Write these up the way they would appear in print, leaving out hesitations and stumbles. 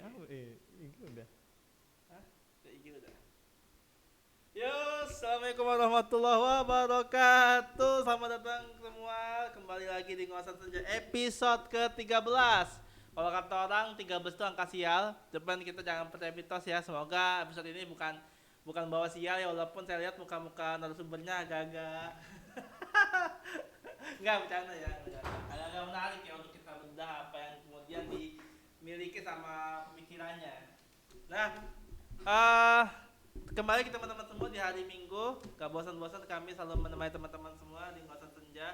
IG udah. Hah? IG udah. Yo, assalamualaikum warahmatullahi wabarakatuh. Selamat datang semua kembali lagi di Ngosan Senja episode ke-13. Kalau kata orang 13 itu angka sial. Depan kita jangan percaya mitos ya. Semoga episode ini bukan bukan bawa sial ya, walaupun saya lihat muka-muka narasumbernya agak-agak enggak bercanda ya, agak-agak menarik ya untuk kita bedah apa yang kemudian dimiliki sama pemikirannya. Nah, uh, kembali ke teman-teman semua di hari Minggu. Gak bosan-bosan kami selalu menemani teman-teman semua di Ngosan Senja,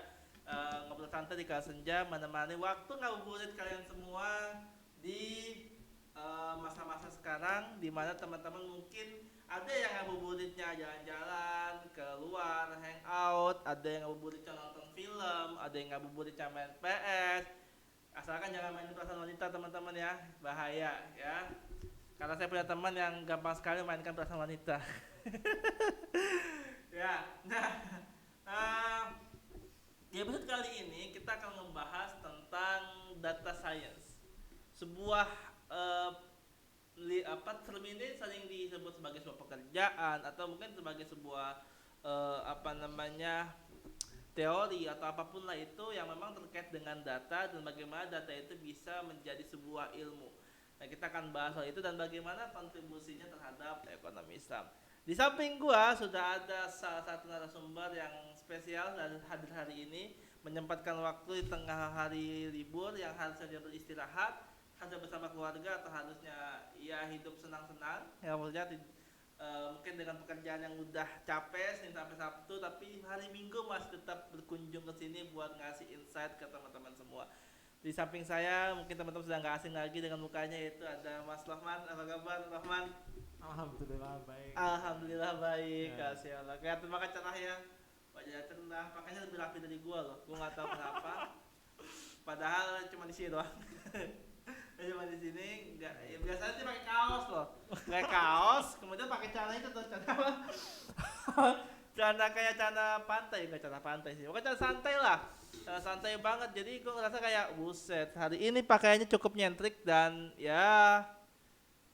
ngobrol santai di kala senja, menemani waktu ngabuburit kalian semua di masa-masa sekarang, di mana teman-teman mungkin ada yang ngabuburitnya jalan-jalan keluar, hangout, ada yang ngabuburitnya nonton film, ada yang ngabuburitnya main PS. Asalkan jangan main perasaan wanita teman-teman ya, bahaya ya. Karena saya punya teman yang gampang sekali memainkan perasaan wanita. Ya, nah, uh, di episode kali ini kita akan membahas tentang data science. Sebuah uh, term ini sering disebut sebagai sebuah pekerjaan atau mungkin sebagai sebuah apa namanya teori atau apapun lah itu yang memang terkait dengan data dan bagaimana data itu bisa menjadi sebuah ilmu. Nah, kita akan bahas hal itu dan bagaimana kontribusinya terhadap ekonomi Islam. Di samping gua sudah ada salah satu narasumber yang spesial dan hadir hari ini, menyempatkan waktu di tengah hari libur yang harusnya dia beristirahat, harusnya bersama keluarga atau harusnya ia hidup senang-senang. Ya maksudnya mungkin dengan pekerjaan yang udah capek Senin sampai Sabtu, tapi hari Minggu masih tetap berkunjung ke sini buat ngasih insight ke teman-teman semua. Di samping saya mungkin teman-teman sudah nggak asing lagi dengan mukanya, yaitu ada Mas Rahman. Apa kabar Rahman? Alhamdulillah baik. Alhamdulillah baik, Ya. kasih Allah. Kelihatan banget cerah ya, wajah cerah, pakainya lebih rapi dari gua loh. Gua nggak tahu kenapa. Padahal cuma di sini doang. Cuma di sini nggak, ya biasanya sih pakai kaos loh, pakai kaos, kemudian pakai celana itu tuh, celana apa? Celana kayak celana pantai, nggak celana pantai sih, pokoknya celana santai lah, celana santai banget. Jadi gue ngerasa kayak buset, hari ini pakaiannya cukup nyentrik dan ya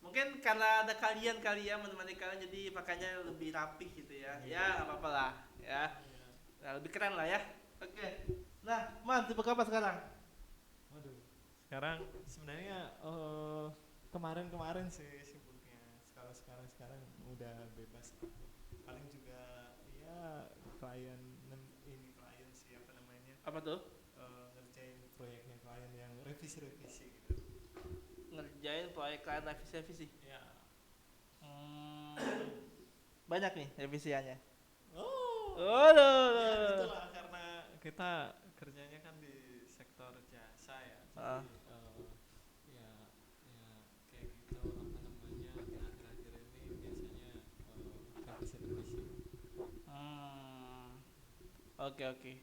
mungkin karena ada kalian kali ya menemani kalian, jadi pakainya lebih rapi gitu ya. Ya nggak apa-apa lah ya. Nah, lebih keren lah ya. Oke. Nah, Man, tipe apa sekarang? Waduh. Sekarang sebenarnya kemarin-kemarin sih sibuknya. Sekarang udah bebas. Paling juga ya klien sih apa namanya? Apa tuh? Ngerjain proyeknya klien yang revisi-revisi gitu. Ngerjain proyek klien revisi. Ya. Hmm, banyak nih revisiannya. Oh. Oh, Ya itulah karena kita kerjanya kan di sektor jasa ya. Jadi ya ya kayak gitu apa namanya di akhir-akhir ini biasanya revisi-revisi. Hmm, oke oke.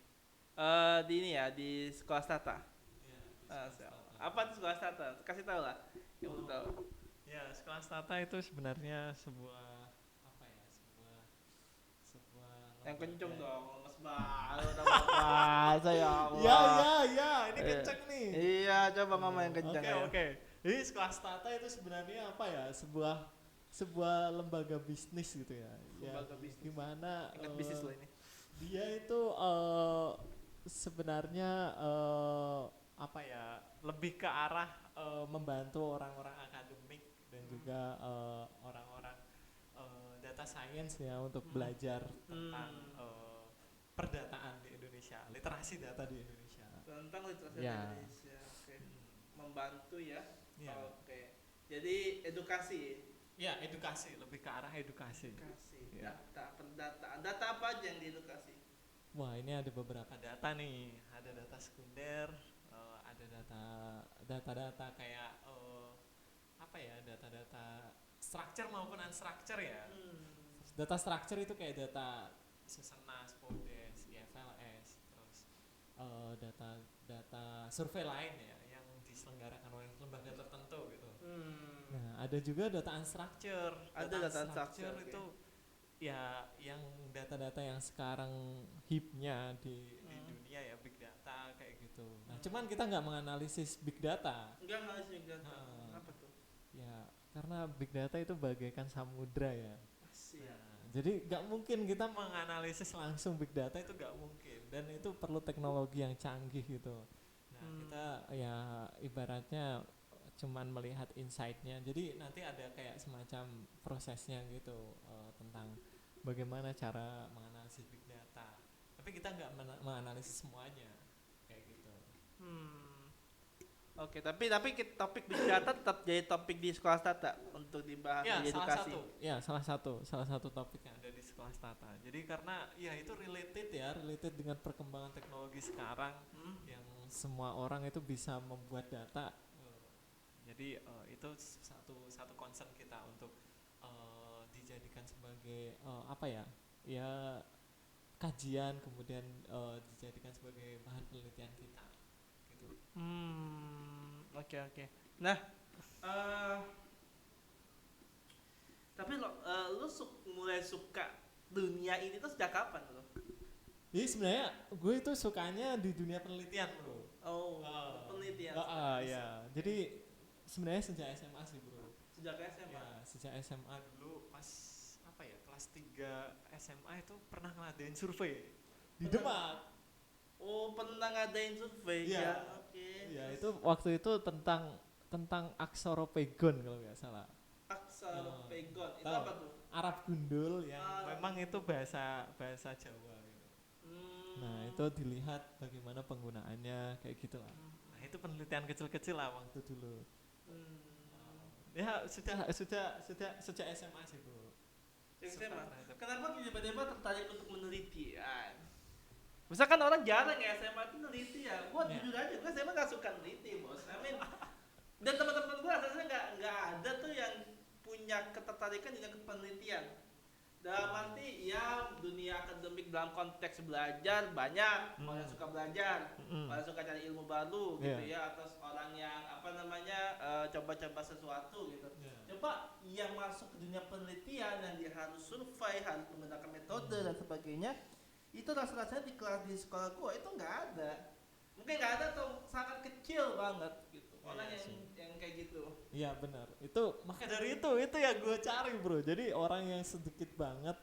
Di ini ya di sekolah tata. Ya di swasta. Apa tuh sekolah tata? Kasih tahu lah. Yang belum Oh tahu. ya sekolah tata itu sebenarnya sebuah apa ya sebuah Yang kenceng lembaga. dong, lemes banget sama bahasa ya Ya Allah. ya ya ini kenceng nih. Iya, coba ngomong yang kenceng Oke ya. oke. Jadi sekolah tata itu sebenarnya apa ya sebuah lembaga bisnis gitu ya. Ya Lembaga bisnis. gimana Ingat bisnis lo ini. dia itu sebenarnya apa ya lebih ke arah membantu orang-orang akademik dan juga orang-orang data science ya untuk belajar tentang perdataan di Indonesia, literasi data di Indonesia. Tentang literasi Ya. Indonesia. Oke. Membantu ya. Ya. Oke. Jadi edukasi. Ya, edukasi, lebih ke arah edukasi. Edukasi. Ya. Data, pendataan. Data apa aja yang diedukasi? Wah, ini ada beberapa data nih. Ada data sekunder, ada data-data kayak apa ya? Data-data structure maupun unstructure ya. Data structure itu kayak data Susenas, Podes, IFLS, terus data survei lain ya yang diselenggarakan oleh lembaga tertentu gitu. Nah, ada juga data unstructure. Ada data unstructure itu ya yang data-data yang sekarang hipnya di dunia ya big data kayak gitu. Nah, cuman kita nggak menganalisis big data. Enggak sih enggak. Apa tuh? Ya karena big data itu bagaikan samudra ya. Siap. Nah, jadi nggak mungkin kita menganalisis langsung big data, itu nggak mungkin, dan itu perlu teknologi yang canggih gitu. Nah kita ya ibaratnya cuman melihat insight-nya, jadi nanti ada kayak semacam prosesnya gitu, tentang bagaimana cara menganalisis big data, tapi kita nggak menganalisis semuanya kayak gitu. Oke, tapi topik big data tetap jadi topik di sekolah tata untuk dibahas Ya, di salah edukasi. satu. Ya, salah satu topik yang ada di sekolah tata. Jadi karena ya itu related dengan perkembangan teknologi sekarang, yang semua orang itu bisa membuat data. Jadi itu satu concern kita untuk dijadikan sebagai apa ya? Ya kajian, kemudian dijadikan sebagai bahan penelitian kita. Gitu. Oke. Nah, tapi lu mulai suka dunia ini tuh sejak kapan lo? Jadi sebenarnya gue itu sukanya di dunia penelitian, bro. Oh, penelitian. Ya. Jadi sebenarnya sejak SMA sih, bro. Sejak SMA. Ya, sejak SMA dulu pas apa ya, kelas 3 SMA itu pernah ngadain survei di Demak. Oh, pernah ngadain survei Iya. ya. Oke. Ya, itu waktu itu tentang Aksoropegon kalau nggak salah. Aksoropegon. Itu Tahu? apa tuh? Arab gundul yang Arab memang itu bahasa Jawa gitu. Nah, itu dilihat bagaimana penggunaannya kayak gitulah. Nah, itu penelitian kecil-kecil lah waktu dulu. Ya, sejak SMA sih, bro. SMA. Kenapa tiba-tiba tertarik untuk meneliti? Misalkan orang jarang ya SMA itu neliti ya. Gua jujur aja, gua SMA nggak suka neliti, bos. Dan teman-teman gua rasanya nggak ada tuh yang punya ketertarikan di dunia penelitian. Dalam arti ya dunia akademik dalam konteks belajar banyak, orang yang suka belajar, orang suka cari ilmu baru gitu ya, atau orang yang apa namanya coba-coba sesuatu gitu. Coba yang masuk ke dunia penelitian yang dia harus survei, harus menggunakan metode dan sebagainya, itu rasa-rasanya di kelas di sekolah gua itu nggak ada. Mungkin nggak ada atau sangat kecil banget gitu. Orang yang kayak gitu. Iya benar. Itu maka dari itu yang gue cari, bro. Jadi orang yang sedikit banget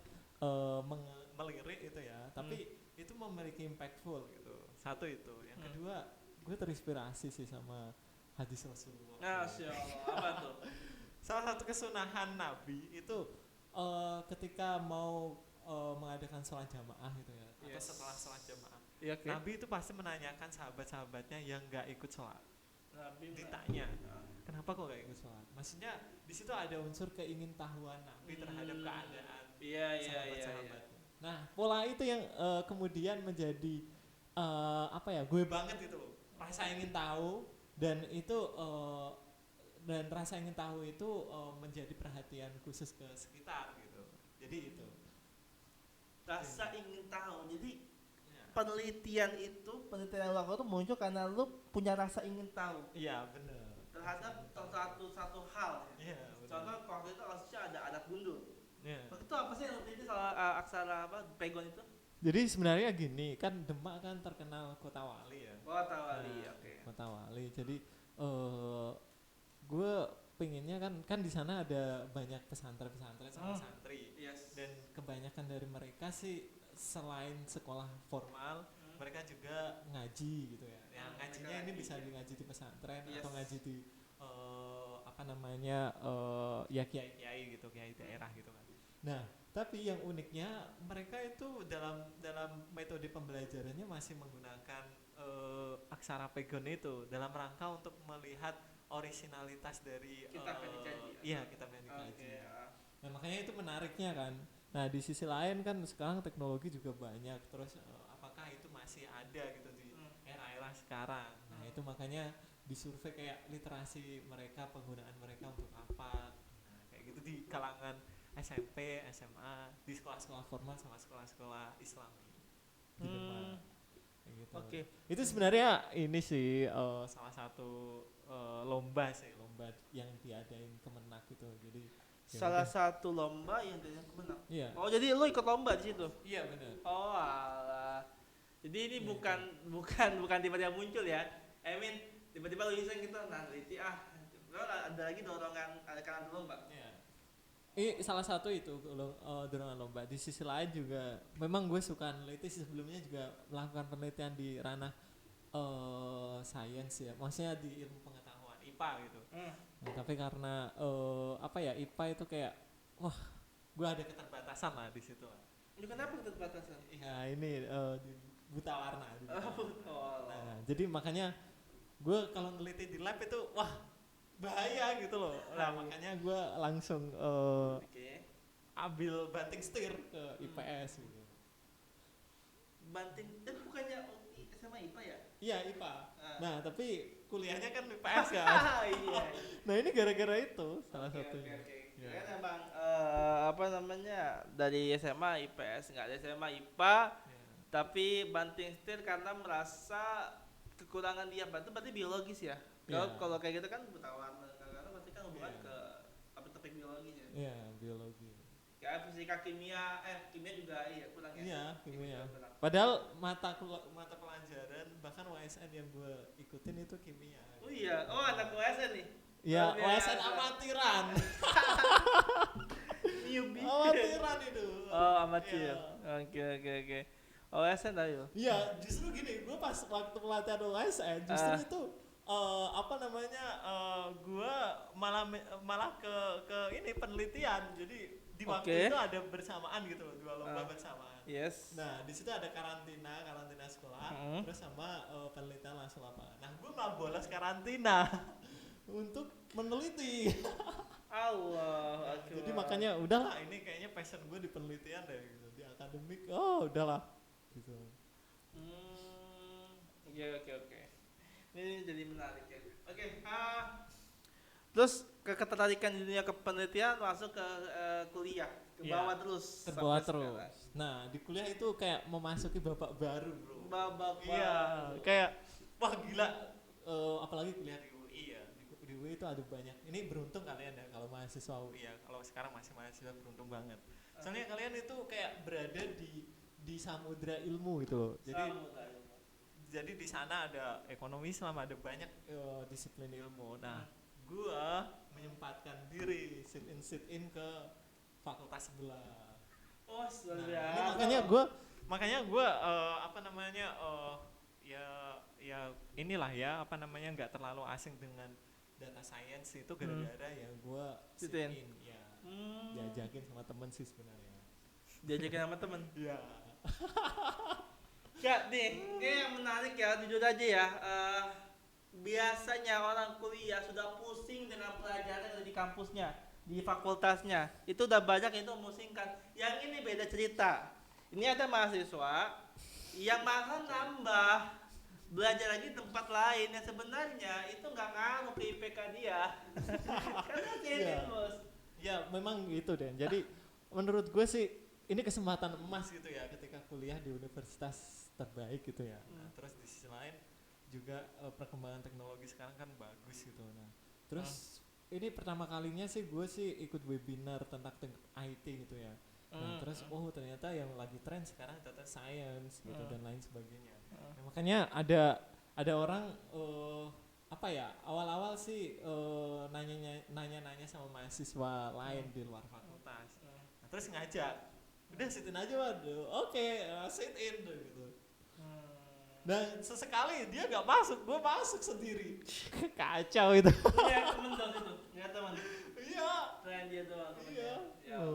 melirik itu ya, tapi itu memiliki impactful gitu. Satu itu. Yang kedua, gue terinspirasi sih sama hadis Rasulullah. Masya Allah. Apa tuh? Salah satu kesunahan Nabi itu ketika mau mengadakan sholat jamaah gitu ya, atau setelah sholat jamaah, Nabi itu pasti menanyakan sahabat-sahabatnya yang nggak ikut sholat. Ditanya, kenapa kok gak ikut sholat? Maksudnya di situ ada unsur keingintahuan Nabi terhadap keadaan sahabat-sahabatnya. Nah, pola itu yang kemudian menjadi apa ya? Gue banget itu loh. Rasa ingin tahu, dan itu dan rasa ingin tahu itu menjadi perhatian khusus ke sekitar gitu. Jadi itu. Rasa ingin tahu. Jadi penelitian yang lo lakukan itu muncul karena lo punya rasa ingin tahu. Iya benar. Terhadap satu hal. Iya. Contoh waktu itu kasusnya ada anak gundul. Iya. Waktu itu apa sih yang ini soal aksara apa pegon itu? Jadi sebenarnya gini, kan Demak kan terkenal kota wali ya. Kota wali, oke. Kota wali. Jadi gue pengennya kan di sana ada banyak pesantren sama santri. Dan kebanyakan dari mereka sih selain sekolah formal, mereka juga ngaji gitu ya. Yang ngajinya ini bisa ngaji di pesantren atau ngaji di apa namanya ya kiai gitu, kiai daerah gitu kan. Nah, tapi yang uniknya mereka itu dalam metode pembelajarannya masih menggunakan aksara pegon itu dalam rangka untuk melihat originalitas dari kitab yang dikaji. Iya, kitab yang dikaji. Nah, makanya itu menariknya kan. Nah, di sisi lain kan sekarang teknologi juga banyak. Terus apakah itu masih ada gitu di era-era sekarang? Nah, itu makanya disurvei kayak literasi mereka, penggunaan mereka untuk apa. Nah, kayak gitu di kalangan SMP, SMA, di sekolah-sekolah formal sama sekolah-sekolah Islami di Demak. Gitu. Oke. Itu sebenarnya ini sih salah satu lomba yang diadain Kemenak itu. Jadi salah satu lomba yang diadain Kemenak. Iya. Oh, jadi lu ikut lomba di situ? Iya, benar. Oh, alah. Jadi ini bukan tiba-tiba muncul ya. I mean, tiba-tiba lu iseng gitu, nah teliti Lalu ada lagi dorongan lomba. Iya. Salah satu itu dorongan lomba. Di sisi lain juga memang gue suka meneliti sih, sebelumnya juga melakukan penelitian di ranah sains ya. Maksudnya di ilmu pengetahuan IPA gitu. Nah, tapi karena apa ya, IPA itu kayak wah, gue ada keterbatasan lah di situ lah. Itu kenapa keterbatasan? Ya ini di buta warna. Nah, jadi makanya gue kalau neliti di lab itu wah bahaya gitu loh. Nah makanya gue langsung ambil banting setir ke IPS gitu. Banting, bukannya SMA IPA ya? Iya IPA. Nah tapi kuliahnya kan IPS kan. Iya. Nah ini gara-gara itu salah satunya. Ya. Kan emang apa namanya, dari SMA IPS, nggak ada SMA IPA, tapi banting setir karena merasa kekurangan dia. Berarti biologis ya? Kalau kayak gitu kan buta warna, karena berarti kan hubungan ke topik biologinya. Iya biologi. Kayak fisika, kimia juga kurang ya. Iya kimia. Padahal mata pelajaran bahkan WSN yang gue ikutin itu kimia. Oh iya, anak WSN nih. Iya, WSN amatiran. Newbie. Amatiran itu. Oh, amatir. Oke. WSN ayo. Iya, justru gini, gue pas waktu pelatihan WSN justru itu gue malah ke ini penelitian. Jadi di waktu itu ada bersamaan gitu loh, 2 lomba bersamaan. Yes. Nah, di situ ada karantina sekolah, terus sama penelitian langsung lapangan. Nah, gue malah bolos karantina untuk meneliti. Allah. Jadi makanya udahlah, ini kayaknya passion gue di penelitian deh gitu. Di akademik, udahlah gitu. Oke. Ini jadi menarik ya. Oke. Terus ketertarikan di dunia kepenelitian masuk ke kuliah, ke bawah terus. Terbawa terus. Sekarang. Nah, di kuliah itu kayak memasuki babak baru, bro. Babak baru. Iya, kayak wah gila. Apalagi kuliah di UI ya. Di UI itu ada banyak. Ini beruntung kalian ya kalau mahasiswa UI ya. Kalau sekarang masih mahasiswa beruntung banget. Soalnya kalian itu kayak berada di samudra ilmu gitu loh. Jadi di sana ada ekonomi Islam, ada banyak disiplin ilmu. Nah, gua menyempatkan diri sit in ke fakultas sebelah. Oh, makanya gua ya inilah ya nggak terlalu asing dengan data science itu gara-gara ya gua sit in ya. Diajakin sama temen sih sebenarnya. Diajakin sama temen? Iya. Ya nih, ini yang menarik ya, jujur aja ya. Biasanya orang kuliah sudah pusing dengan pelajaran yang ada di kampusnya, di fakultasnya. Itu udah banyak itu memusingkan. Yang ini beda cerita. Ini ada mahasiswa yang malah nambah belajar lagi di tempat lain yang sebenarnya itu nggak ngaruh ke IPK dia. Karena dia bos. Ya memang gitu deh. Jadi menurut gue sih ini kesempatan emas gitu ya ketika kuliah di universitas terbaik gitu ya. Nah, terus di sisi lain juga perkembangan teknologi sekarang kan bagus gitu. Nah, terus ini pertama kalinya sih gue sih ikut webinar tentang IT gitu ya. Nah, terus ternyata yang lagi tren sekarang data science gitu dan lain sebagainya. Nah, makanya ada orang awal-awal sih nanya-nanya sama mahasiswa lain di luar fakultas. Nah, terus ngajak udah sit-in aja waduh, oke, sit-in gitu. Dan sesekali dia gak masuk, gue masuk sendiri. Kacau itu. Iya temen dong itu, nggak temen. Iya. Tren dia doang. Iya. Ya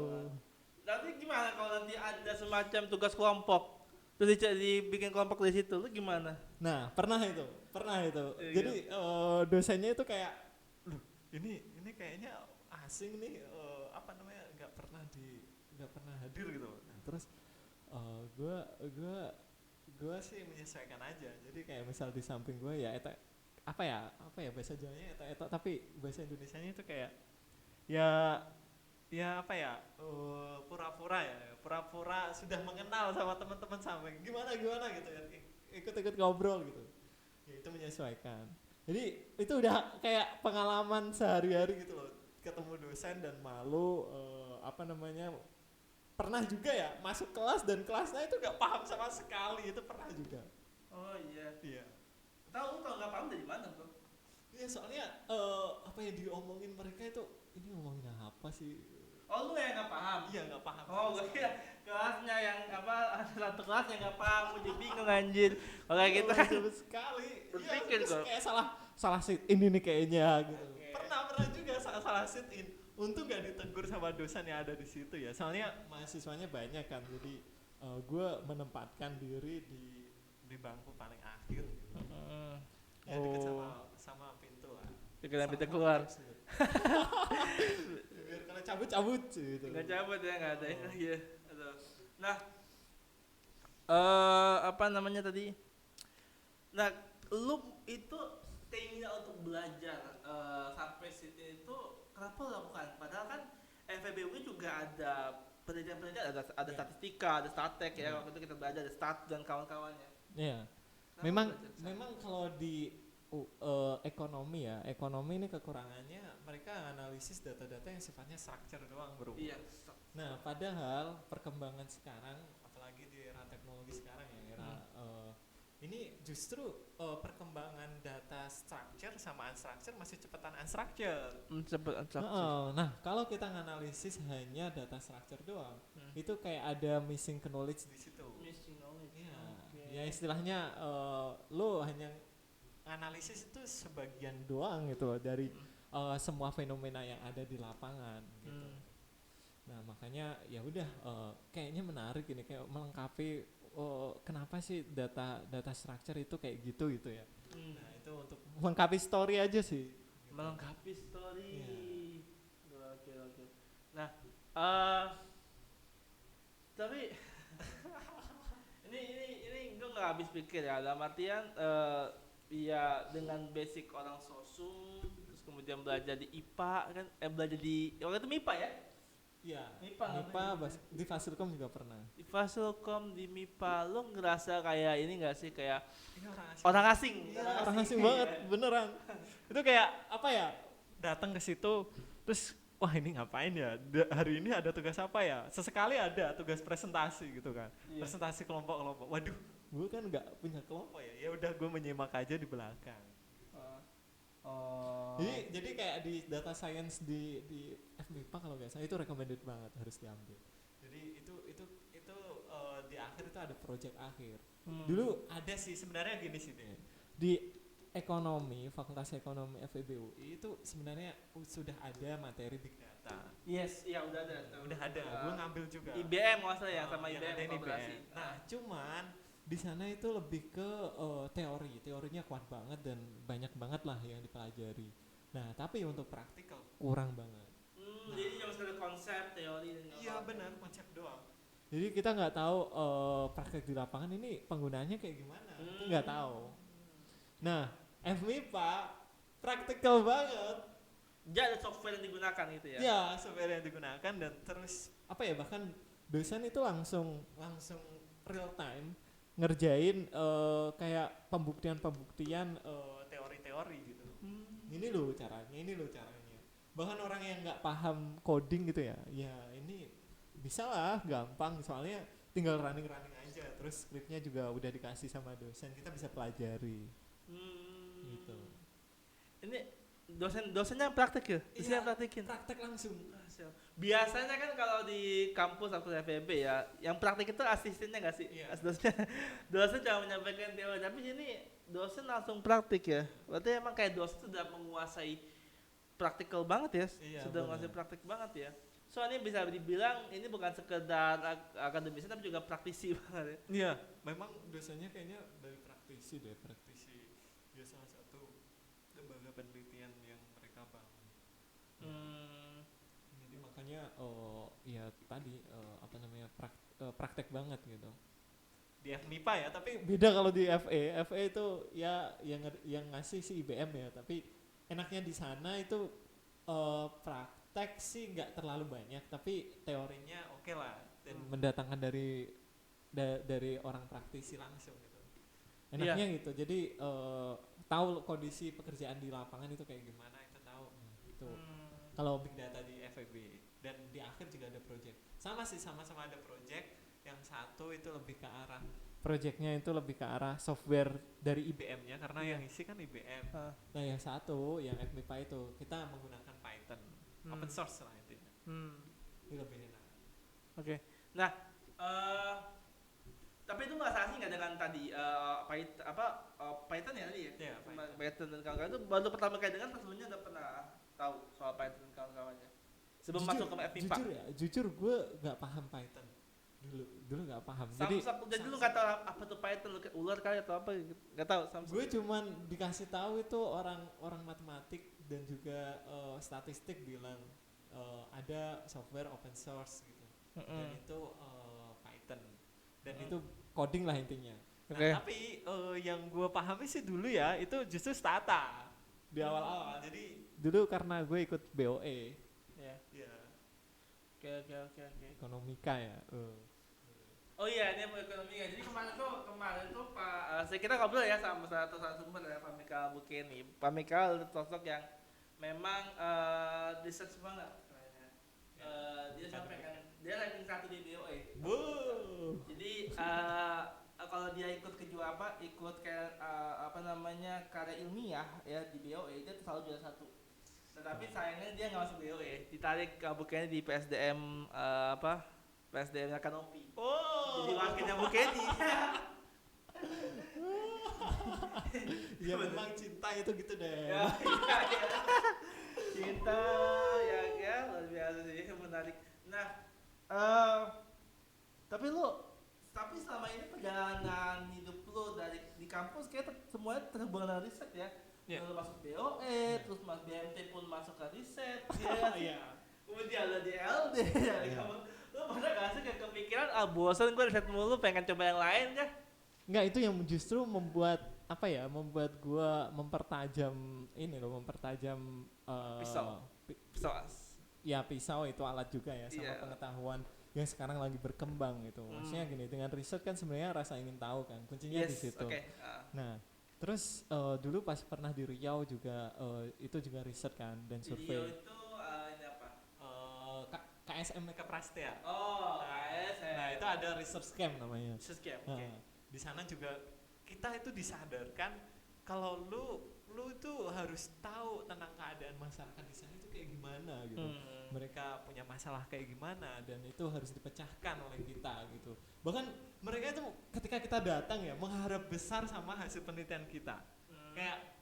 nanti gimana kalau nanti ada semacam tugas kelompok, terus dibikin kelompok di situ, lu gimana? Nah pernah itu. Iya. Jadi dosennya itu kayak, ini kayaknya asing nih, nggak pernah hadir gitu. Nah, terus gue sih menyesuaikan aja. Jadi kayak misal di samping gue ya bahasa Jawanya eta tapi bahasa Indonesianya itu kayak pura-pura sudah mengenal sama teman-teman samping. Gimana gitu ya, ikut ngobrol gitu. Ya itu menyesuaikan. Jadi itu udah kayak pengalaman sehari-hari gitu loh. Ketemu dosen dan malu pernah juga ya masuk kelas dan kelasnya itu gak paham sama sekali, itu pernah juga. Oh iya. Iya. Tahu nggak paham dari mana bro? Ya soalnya apa yang diomongin mereka itu ini ngomongin apa sih? Oh lu yang nggak paham? Iya nggak paham. Oh gue kira kelasnya yang apa ada satu kelas yang nggak paham, gue bingung anjir. Kalau kayak gitu kan Sama sekali. berpikir Terus kok. kayak salah sit ini nih kayaknya gitu. Oke. Pernah juga salah sit in. Untung gak ditegur sama dosen yang ada di situ ya. Soalnya mahasiswanya banyak kan. Jadi gue menempatkan diri di bangku paling akhir. Gitu. Ya deket sama pintu lah. Pikiran kita keluar. Biar kalau cabut gitu. Nggak cabut ya, nggak ada ya. Aduh. Nah, apa namanya tadi? Nah, lu itu keinginan untuk belajar sampai situ itu kenapa lu lakukan? Padahal kan FEB UI juga ada penelitian-penelitian, ada statistika, ada statek ya. Waktu itu kita belajar ada stat dan kawan-kawannya. Iya. Kenapa Memang belajar ke sana? memang kalau di ekonomi ya, ekonomi ini kekurangannya mereka analisis data-data yang sifatnya structure doang bro. Iya. Nah padahal perkembangan sekarang, apalagi di era teknologi sekarang ya, era ini justru perkembangan data structure sama unstructure masih cepetan unstructure. Cepet. Nah kalau kita nganalisis hanya data structure doang, itu kayak ada missing knowledge di situ. Missing knowledge. Iya, Oke. ya istilahnya lo hanya analisis itu sebagian doang gitu loh dari semua fenomena yang ada di lapangan gitu. Nah makanya ya udah kayaknya menarik ini kayak melengkapi kenapa sih data structure itu kayak gitu ya. Nah itu untuk melengkapi story aja sih. Gitu. Melengkapi story. Iya. Oke. Nah, tapi ini gue nggak habis pikir ya. Dalam artian ya dengan basic orang sosum, terus kemudian belajar di IPA kan, belajar di waktu itu MIPA ya? Iya. MIPA Di Fasilkom juga pernah. di Fasilkom di MIPA, lo ngerasa kayak ini nggak sih kayak Ini orang asing? Iya, orang asing banget, beneran. Itu kayak apa ya? Datang ke situ, terus wah ini ngapain ya? Hari ini ada tugas apa ya? Sesekali ada tugas presentasi gitu kan. Iya. Presentasi kelompok-kelompok. Waduh, gue kan nggak punya kelompok ya. Ya udah gue menyimak aja di belakang. Jadi kayak di data science di FMIPA kalau nggak salah itu recommended banget harus diambil. Jadi itu di akhir itu ada project akhir. Dulu ada sih sebenarnya gini sih deh. Di ekonomi, Fakultas Ekonomi FEB UI itu sebenarnya sudah ada materi big data. Yes, iya udah ada. Udah ada, gue ngambil juga. IBM maksudnya ya sama yang IBM ada ini kolaborasi. IBM. Nah, cuman di sana itu lebih ke teorinya kuat banget dan banyak banget lah yang dipelajari. Nah, tapi untuk praktikal kurang banget. Jadi cuma sekedar konsep, teori dan Iya benar, konsep doang. Jadi kita nggak tahu praktek di lapangan ini penggunaannya kayak gimana, kita nggak tahu. Nah, FMIPA praktikal banget. Jadi ada software yang digunakan gitu ya? Ya, software yang digunakan dan terus apa ya bahkan dosen itu langsung real time ngerjain kayak pembuktian teori-teori gitu. Ini loh caranya. Bahkan orang yang nggak paham coding gitu ya ini bisa lah gampang soalnya tinggal running aja terus skripnya juga udah dikasih sama dosen kita bisa pelajari gitu. Ini dosennya praktek ya? Dosennya praktekin? Praktek langsung. Biasanya kan kalau di kampus atau FEB ya yang praktek itu asistennya nggak sih? Iya. Dosen cuma menyampaikan teori tapi ini dosen langsung praktik ya? Berarti emang kayak dosen sudah menguasai praktikal banget ya? Iya, Sudah menguasai praktik banget ya? Soalnya bisa dibilang ini bukan sekedar akademis tapi juga praktisi banget ya? Iya, memang dosennya kayaknya dari praktisi dia salah satu lembaga penelitian yang mereka bangun. Jadi makanya ya tadi praktek banget gitu. Di FMIPA ya, tapi beda kalau di FE itu ya yang ngasih si IBM ya, tapi enaknya di sana itu praktek sih nggak terlalu banyak, tapi teorinya oke lah dan mendatangkan dari orang praktisi langsung gitu. Enaknya gitu, jadi tahu kondisi pekerjaan di lapangan itu kayak gimana itu tahu. Nah, itu kalau big data di FEB dan di akhir juga ada project. Sama-sama ada project. Yang satu itu lebih ke arah projectnya itu lebih ke arah software dari IBM-nya karena Iya. yang isi kan IBM. Ah. Nah yang satu yang FMIPA itu kita menggunakan Python, open Hmm. source lah intinya. Hmm. Itu lebih enak. Oke. Nah, tapi itu nggak salah sih nggak dengan tadi Python ya tadi ya? Iya, Python. Python dan kawan-kawan itu baru pertama kali dengar, sebelumnya udah pernah tahu soal Python dan kawan-kawannya. Sebelum masuk ke FIPA. Jujur gue nggak paham Python dulu nggak paham. Jadi Jadi lu nggak tahu apa tuh Python, lu kayak ular kali atau apa? Nggak tahu. gue cuman dikasih tahu itu orang matematik dan juga statistik bilang ada software open source gitu. Dan itu Python dan itu coding lah intinya. Nah, Oke. tapi yang gue pahami sih dulu ya itu justru Stata di awal-awal. Jadi dulu karena gue ikut BOE Ya. ya Oke. ekonomika ya. Oh iya, ini mau ekonomi ya. Jadi kemarin tuh Pak, saya kita ngobrol ya sama satu sumber ya, Pak Mikal Bukeni. Pak Mikal sosok yang memang research banget kayaknya. Dia sampai kan dia ranking 1 di BOE. Jadi kalau dia ikut ikut kayak karya ilmiah ya di BOE, dia selalu juara 1. Tetapi sayangnya dia nggak masuk BOE, ditarik ke Bukeni di PSDM PSDM-nya Kanopi. Jadi wakilnya Bukeni. Ya memang cinta itu gitu deh. Ya. Cinta ya luar biasa sih, menarik. Nah, tapi selama ini perjalanan hidup lu di kampus kayak semuanya terhubung dengan riset ya. Yeah. Lu masuk BOE, terus Mas BMT pun masuk ke riset, ya. Iya. Kemudian ada di LD. Lu pernah gak sih kayak kepikiran, bosan gue riset mulu, pengen coba yang lain kah? Enggak, itu yang justru membuat gua mempertajam Pisau. Ya pisau itu alat juga ya sama Iya. pengetahuan yang sekarang lagi berkembang gitu. Maksudnya gini, dengan riset kan sebenarnya rasa ingin tahu kan, kuncinya di situ. Okay. Nah, terus dulu pas pernah di Riau juga itu juga riset kan dan survei. Riau itu ini apa? KSM Meka Prastia. Oh, KSM. Nah, itu ada research camp namanya. Research camp. Nah, Oke. di sana juga kita itu disadarkan kalau lu itu harus tahu tentang keadaan masyarakat di sana itu kayak gimana gitu. Mereka punya masalah kayak gimana dan itu harus dipecahkan oleh kita gitu. Bahkan mereka itu ketika kita datang ya mengharap besar sama hasil penelitian kita. Kayak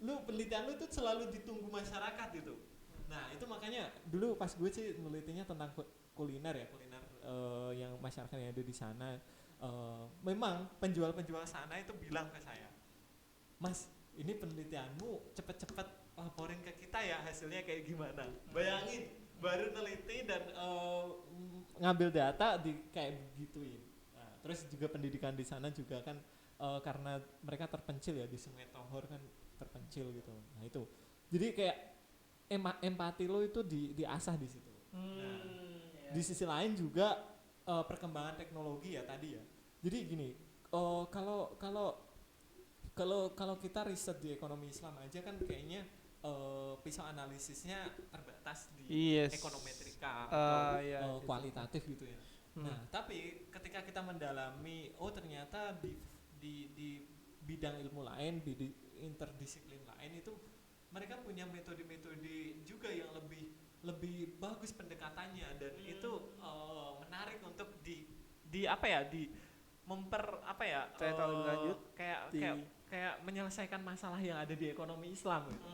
penelitian lu itu selalu ditunggu masyarakat gitu. Nah, itu makanya dulu pas gue sih menelitinya tentang kuliner yang masyarakat yang ada di sana. Memang penjual-penjual sana itu bilang ke saya, Mas, ini penelitianmu cepet-cepet laporin ke kita ya hasilnya kayak gimana. Bayangin, baru neliti dan ngambil data di kayak begituin. Nah, terus juga pendidikan di sana juga kan karena mereka terpencil ya di Sungai Tohor kan terpencil gitu. Nah itu, jadi kayak empati lo itu diasah di situ. Nah, di sisi lain juga perkembangan teknologi ya tadi ya. Jadi gini, kalau kita riset di ekonomi Islam aja kan kayaknya pisau analisisnya terbatas di ekonometrika atau kualitatif gitu ya. Nah, tapi ketika kita mendalami, ternyata di bidang ilmu lain, di interdisiplin lain itu mereka punya metode-metode juga yang lebih bagus pendekatannya dan itu menarik untuk kayak menyelesaikan masalah yang ada di ekonomi Islam gitu.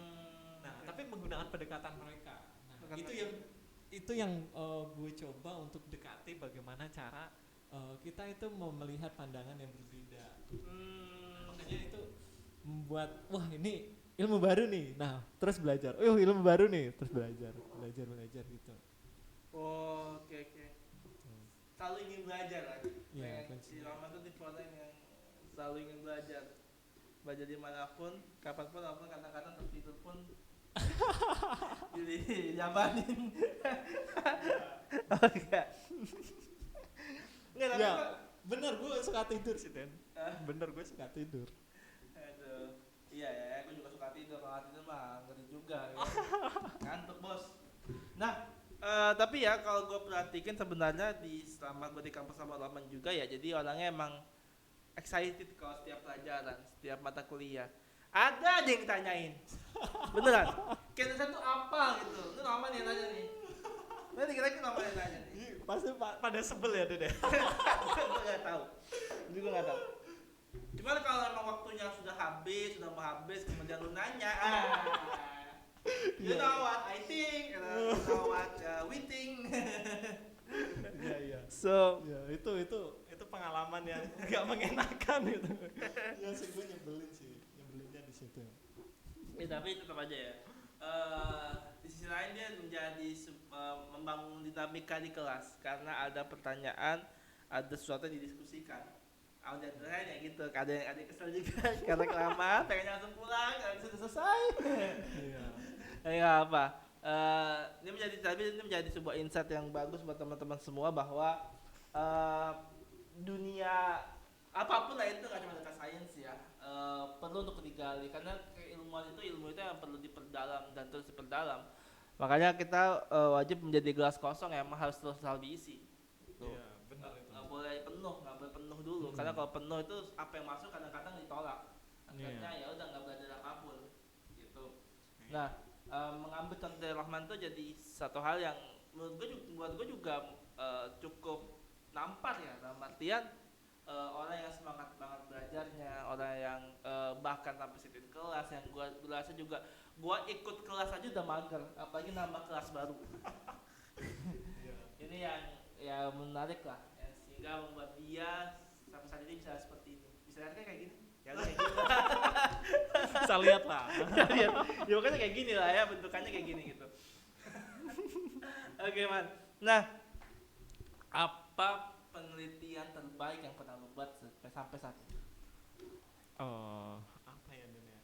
Nah, tapi menggunakan pendekatan mereka. Nah, itu yang gue coba untuk dekati bagaimana cara kita itu melihat pandangan yang berbeda. Makanya itu membuat ini ilmu baru nih. Nah, terus belajar. Ilmu baru nih, terus belajar gitu. Oh, oke. Selalu ingin belajar lagi. Iya, si Rahman tuh tipe orang yang selalu ingin belajar. Belajar dimanapun, kapanpun, walaupun kadang-kadang tertidur pun jadi jabanin. Oke. Ya, bener gue suka tidur sih Den. Bener gue suka tidur. Aduh. Iya, aku juga suka tidur. Kalau tidur mah ngeri juga. Ya. Ngantuk bos. Nah, tapi ya kalau gue perhatikan sebenarnya selama gue di kampus sama Rahman juga ya, jadi orangnya emang excited kalau setiap pelajaran, setiap mata kuliah. Ada aja yang ditanyain. Beneran. Kayak satu apa gitu. Lu nama nih yang nanya nih. Nanti kira-kira nama yang nanya nih. Pasti pada sebel ya Dede. Gue nggak tahu. Juga nggak tahu. Cuman kalau emang waktunya sudah habis, sudah mau habis, kemudian lu nanya, you know what I think, you know what we think. Iya. So, Ya, itu pengalaman yang nggak mengenakan gitu. Ya sih gue nyebelinnya di situ. tapi tetap aja ya. Di sisi lain dia menjadi membangun dinamika di kelas karena ada pertanyaan, ada sesuatu yang didiskusikan. Audionya kayak gitu, ada yang kesel juga karena kelamaan, pengennya langsung pulang, nggak bisa selesai. Iya. Ya apa? Ini menjadi sebuah insight yang bagus buat teman-teman semua bahwa dunia apapun lah itu nggak cuma data sains ya, perlu untuk digali karena ilmu itu yang perlu diperdalam dan terus diperdalam. Makanya kita wajib menjadi gelas kosong yang harus terus selalu diisi. Iya, benar itu. Nggak boleh penuh dulu karena kalau penuh itu apa yang masuk kadang-kadang ditolak. Akhirnya ya udah nggak belajar apapun gitu. Nah, mengambil contoh dari Rahman itu jadi satu hal yang buat gue juga cukup nampar ya, dalam artian orang yang semangat banget belajarnya, orang yang bahkan sampai sitin kelas, yang gue rasa juga gue ikut kelas aja udah mager, apalagi nambah kelas baru. Ini yang ya menarik lah, yang sehingga membuat dia sampai saat ini bisa seperti ini. Bisa lihat kan kayak gini? Ya kayak gini. Bisa lihat lah. Ya makanya kayak gini lah ya, bentukannya kayak gini gitu. Oke man. Nah, apa penelitian terbaik yang pernah lu buat sampai saat ini? Apa ya dunia?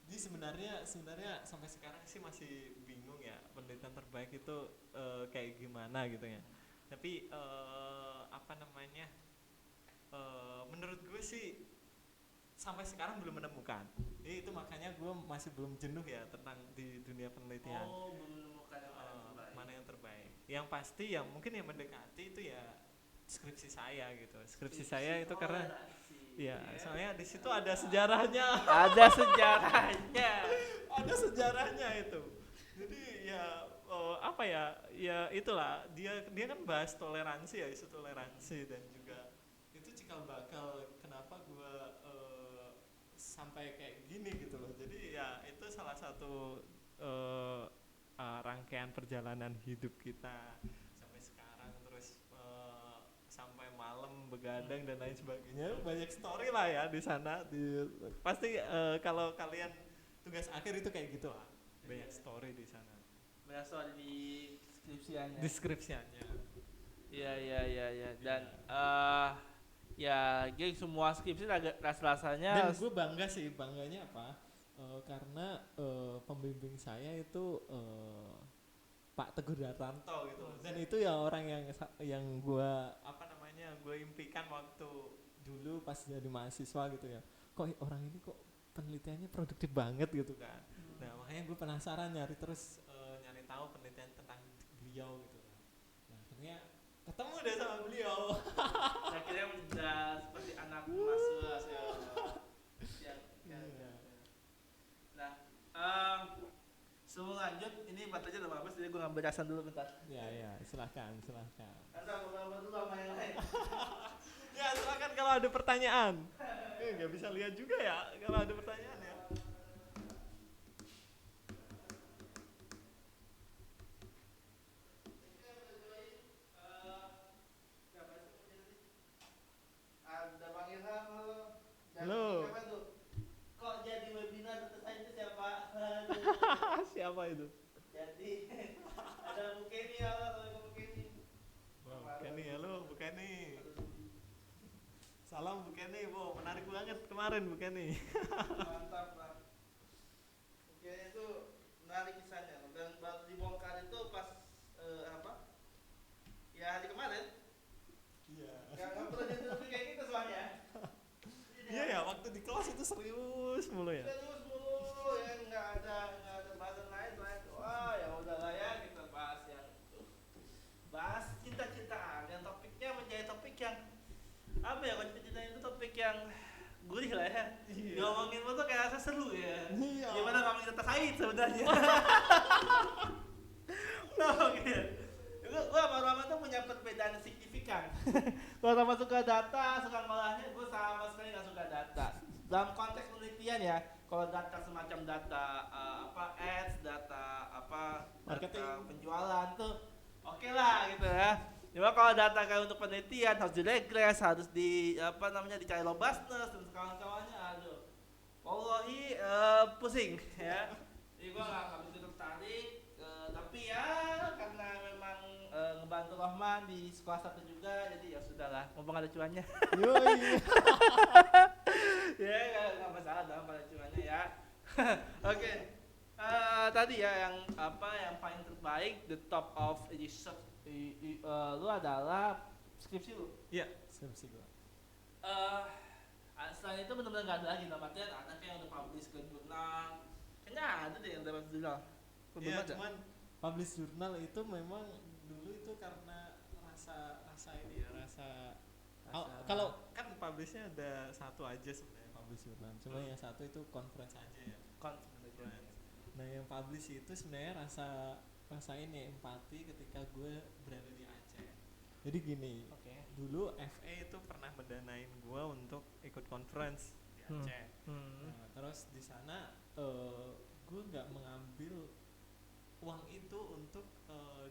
Jadi sebenarnya sampai sekarang sih masih bingung ya penelitian terbaik itu kayak gimana gitu ya. Tapi apa namanya? Menurut gue sih sampai sekarang belum menemukan. Jadi itu makanya gue masih belum jenuh ya tentang di dunia penelitian. Belum menemukan mana yang terbaik. Yang pasti yang mungkin yang mendekati itu ya skripsi saya gitu. Skripsi saya itu karena ya soalnya di situ ada sejarahnya. Ada sejarahnya. Ada sejarahnya itu. Jadi ya apa ya? Ya itulah dia kan bahas toleransi ya, isu toleransi dan juga itu cikal bakal kenapa gue sampai kayak gini gitu loh. Jadi ya itu salah satu rangkaian perjalanan hidup kita sampai sekarang terus sampai malam begadang dan lain sebagainya. Banyak story lah ya di sana. Pasti kalau kalian tugas akhir itu kayak gitu lah. Banyak story di sana. Banyak story di skripsiannya. Deskripsiannya. Iya. Dan ya geng semua skripsi rasanya. Dan gue bangga sih, bangganya apa? Karena pembimbing saya itu Pak Teguh Dartanto gitu. Dan itu ya orang yang gue gue impikan waktu dulu pas jadi mahasiswa gitu ya. Kok orang ini kok penelitiannya produktif banget gitu kan. Nah makanya gue penasaran nyari tahu penelitian tentang beliau gitu kan. Nah akhirnya ketemu deh sama beliau. Akhirnya udah seperti anak mahasiswa Nah, sebelum lanjut, ini baterainya udah habis, jadi gue ngambil casan dulu bentar. Ya, silakan. Asal gue ngambil dulu sama yang lain. Ya, silakan kalau ada pertanyaan. Nggak bisa lihat juga ya kalau ada pertanyaan ya. Ada Bang Ilham, Halo. Kok jadi webinar data scientist ya Pak? Siapa itu? Jadi ada Bu Kenny, halo Bu Kenny. Halo Bu Kenny. Salam Bu Kenny, menarik banget kemarin Bu Kenny. Mantap Pak. Bu Kenny itu menarik kisahnya dan baru dibongkar itu pas ya hari kemarin. Iya. Nggak perlu jadi kayak gitu soalnya. Iya ya, waktu di kelas itu serius mulu ya. Serius mulu ya, nggak ada bahasan lain. Wah ya udahlah ya kita bahas cinta-cintaan. Yang topiknya menjadi topik yang apa ya, kalau topik yang gurih lah ya. Iya. Ngomongin lu tuh kayak rasa seru ya. Iya. Gimana ngomongin data sains sebenarnya? Ngomongin. Gua sama Rahman tuh punya perbedaan yang signifikan. Kalau sama suka data, suka ngolahnya, gue sama sekali nggak suka data. Dalam konteks penelitian ya, kalau data semacam data ads, data Marketing. data penjualan tuh oke lah gitu ya. Cuma kalau data kayak untuk penelitian harus diregres, harus dicari robustness dan kawan-kawannya, aduh. Wallahi pusing ya. Jadi gua nggak begitu tertarik, tapi ya karena memang ngebantu Rahman di sekolah satu juga, jadi ya sudahlah, mumpung ada cuannya. Yoi. Ya nggak masalah dong kalau cuannya ya. Oke. Tadi ya yang paling terbaik, the top of research lu adalah skripsi lu. Iya, skripsi gua. Selain itu benar-benar nggak ada lagi, dalam artian ada kayak yang udah publish ke jurnal. Kayaknya ada deh yang udah publish jurnal. Belum Iya, ada. cuman publish jurnal itu memang dulu itu karena rasa ini ya, kalau kan publishnya ada satu aja sebenarnya publish jurnal, cuma yang satu itu conference aja ya. Conference. Nah yang publish itu sebenarnya rasa ini empati ketika gue berada di Aceh. Jadi gini, dulu FA itu pernah mendanain gue untuk ikut conference di Aceh. Nah, terus di sana gue nggak mengambil uang itu untuk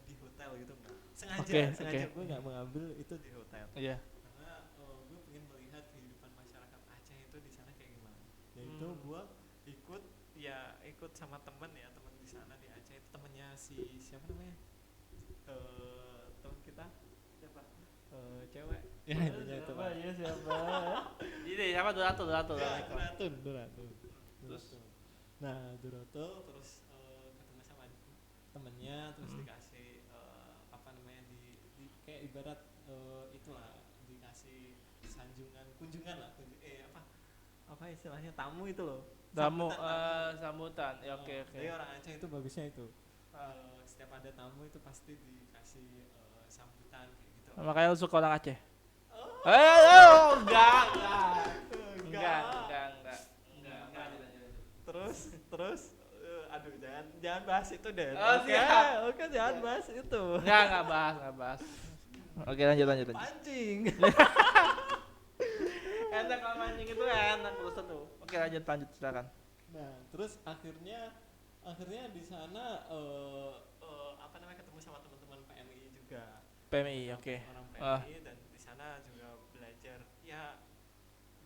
di hotel gitu, enggak. Sengaja gue nggak mengambil itu di hotel. Iya. Karena gue pengen melihat kehidupan masyarakat Aceh itu di sana kayak gimana. Dan itu gue ikut sama temen di sana di Aceh. Temennya siapa namanya? Temen kita siapa? Cewek. Ya intinya itu. Siapa? Ini siapa? Duratun. Terus Duroto terus ketemu sama temennya, terus dikasih kayak ibarat itulah, dikasih kunjungan lah, apa istilahnya, tamu itu loh. Sambutan. Ya, oke. Jadi orang Aceh itu bagusnya itu. Setiap ada tamu itu pasti dikasih sambutan kayak gitu. Makanya lu suka orang Aceh? Enggak. Terus aduh jangan bahas itu deh. Oke, jangan bahas itu. Enggak bahas. Oke, lanjut. Pancing. Enak kalau mancing itu enak urusan tuh. Oke, lanjut silakan. Nah, terus akhirnya di sana ketemu sama teman-teman PMI juga. PMI, oke. Orang PMI dan di sana juga belajar ya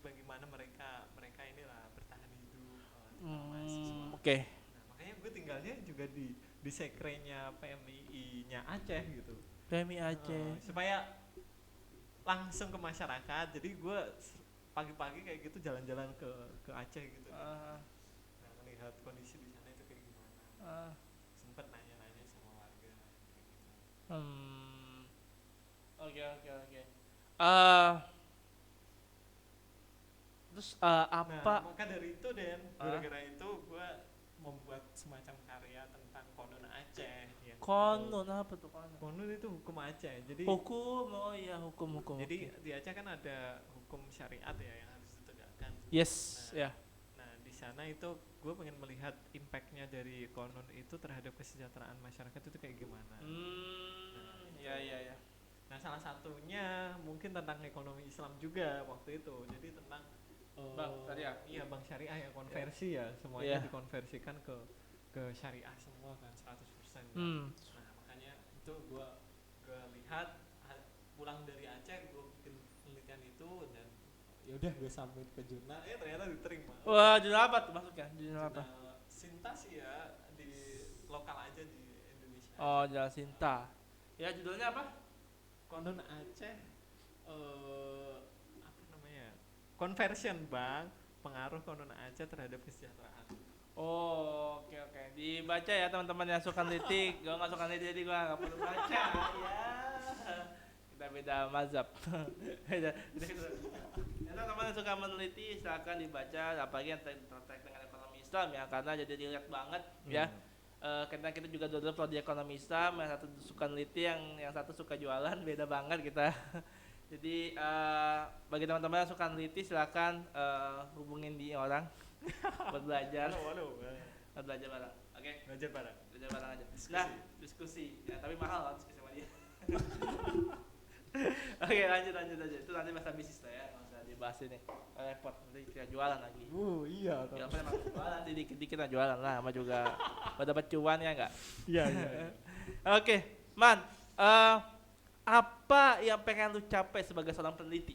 bagaimana mereka inilah bertahan hidup mahasiswa. Oke. Nah, makanya gue tinggalnya juga di sekrenya PMI-nya Aceh gitu. PMI Aceh. Supaya langsung ke masyarakat. Jadi gue pagi-pagi kayak gitu jalan-jalan ke Aceh gitu. Nah, melihat kondisi di sana itu kayak gimana. Sempet nanya-nanya sama warga kayak gitu. Oke. Terus apa? Nah, maka dari itu gara-gara itu gue membuat semacam karya tentang konon Aceh. Konon apa tuh konon? Konon itu hukum Aceh. Jadi hukum, hukum. Jadi di Aceh kan ada hukum syariat ya yang harus ditegakkan. Yes, ya. Nah di sana itu gue pengen melihat impactnya dari konon itu terhadap kesejahteraan masyarakat itu kayak gimana. Ya. Nah salah satunya mungkin tentang ekonomi Islam juga waktu itu. Jadi tentang Bank Syariah. Iya, Bank Syariah ya, konversi ya, semuanya dikonversikan ke syariah semua kan 100%. Nah, makanya itu gue lihat pulang dari Aceh, gue bikin penelitian itu dan ya udah gue submit ke jurnal, ternyata diterima. Wah, jurnal apa tuh masuknya? Jurnal apa? Sinta sih ya, di lokal aja di Indonesia. Oh, jurnal Sinta. Ya, judulnya apa? Konon Aceh Conversion Bang, pengaruh konon Aceh terhadap kesejahteraan. Oh, oke. Dibaca ya teman-teman yang suka neliti. Gue nggak suka neliti, jadi gue nggak perlu baca. Ya, kita beda mazhab. Jadi teman-teman yang suka meneliti silakan dibaca, apalagi yang terkait dengan ekonomi Islam ya, karena jadi dilihat banget ya. Karena kita juga dulu prodi ekonomi Islam, yang satu suka neliti, yang satu suka jualan, beda banget kita. Jadi bagi teman-teman yang suka neliti silakan hubungin di orang buat belajar, buat belajar bareng. Oke, Belajar bareng. belajar bareng aja. Diskusi. Nah, diskusi. Ya, tapi mahal lah diskusi sama dia. Oke, lanjut aja. Itu nanti masalah bisnis lah ya, nggak usah dibahas ini. Repot, nanti kita jualan lagi. Iya. Ya apa emang jualan, nanti dikit-dikit kita jualan lah, sama juga buat dapat cuan ya enggak? Iya. Oke, Man, apa yang pengen lu capai sebagai seorang peneliti?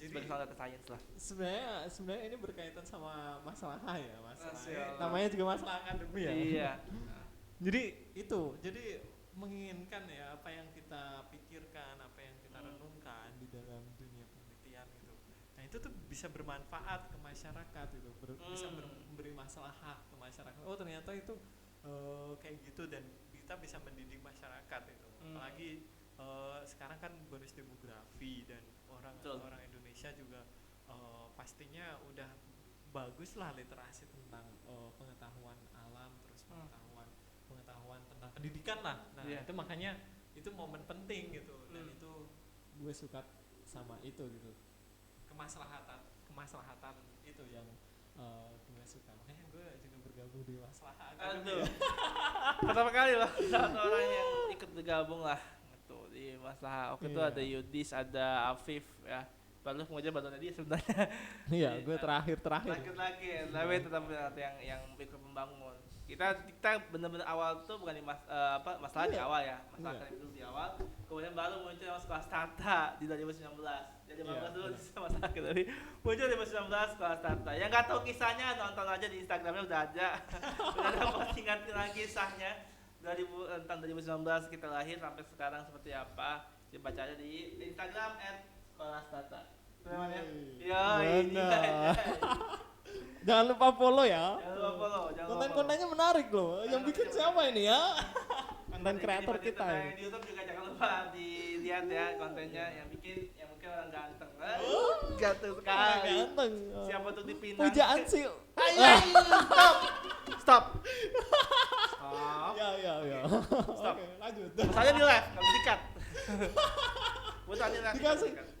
Jadi Sebagai seorang data science lah. sebenarnya ini berkaitan sama masalah ya, masalah. Masalah. Namanya juga masalah akademi ya. Iya. Jadi menginginkan ya apa yang kita pikirkan, apa yang kita renungkan di dalam dunia penelitian gitu. Nah itu tuh bisa bermanfaat ke masyarakat gitu, bisa memberi masalah ke masyarakat. Oh ternyata itu kayak gitu dan kita bisa mendidik masyarakat itu. Apalagi sekarang kan bonus demografi dan orang Indonesia juga pastinya udah bagus lah literasi tentang pengetahuan alam, terus pengetahuan tentang pendidikan lah. Nah itu makanya itu momen penting gitu dan itu gue suka sama itu gitu, kemaslahatan itu yang gue suka, makanya gue juga bergabung di masalah akademi. Pertama kali loh satu orang yang ikut bergabung lah gitu di masalah. Waktu itu ada Yudis, ada Afif ya. Baru ada dia sebenarnya. Iya, gue terakhir. Lagi, tapi tetap yang ikut membangun. Kita benar-benar awal tuh bukan di masalah di awal ya, masalah akademik dulu di awal. Kemudian baru muncul kelas tata di 2019. Jadi 2015 dulu masalah akademik. Muncul 2019 kelas tata. Yang nggak tahu kisahnya nonton aja di Instagramnya udah ada. Udah ada postingan lagi kisahnya. Tentang 2019 kita lahir sampai sekarang seperti apa. Dibaca aja di Instagram @sekolahstata. Namanya? Ya, ini. Jangan lupa follow ya. Jangan lupa follow. Konten-kontennya menarik loh. Yang bikin siapa ini ya? Konten kreator kita ini. Di YouTube juga jangan lupa dilihat ya kontennya yang mungkin orang ganteng. Ganteng sekali. Ganteng. Siapa tuh dipinang? Pujaan sih. Stop. Ya. Stop. Oke, lanjut. Masalahnya di live, enggak bisa di-cut.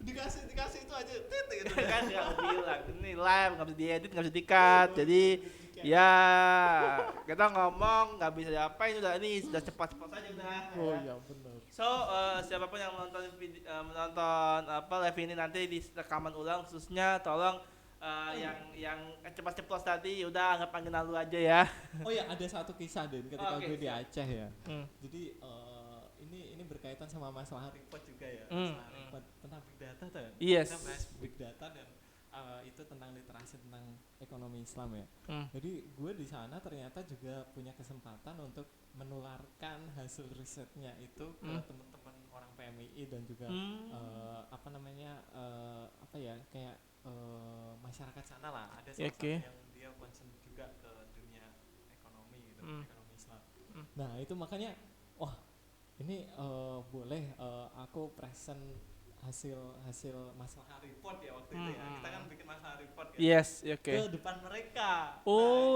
Dikasih itu aja titik gitu kan nggak bilang ini live nggak bisa diedit nggak bisa di-cut jadi ya kita ngomong nggak bisa diapain udah ini sudah cepat saja udah. Oh iya benar. So siapapun yang menonton live ini nanti di rekaman ulang khususnya tolong yang cepat ceplos tadi udah anggap panggilan lu aja ya. Oh ya ada satu kisah Den ketika gue di Aceh ya. Jadi ini berkaitan sama masalah report juga ya. Masalah report tentang big data tuh. Yes. Kita bahas big data dan itu tentang literasi tentang ekonomi Islam ya. Jadi gue di sana ternyata juga punya kesempatan untuk menularkan hasil risetnya itu ke teman-teman orang PMII dan juga kayak masyarakat sana lah. Ada salah satu yang dia concern juga ke dunia ekonomi gitu, ekonomi Islam. Nah itu makanya ini boleh aku present hasil masalah report ya waktu itu ya. Kita kan bikin masalah report ya. Yes, oke. Ke depan mereka.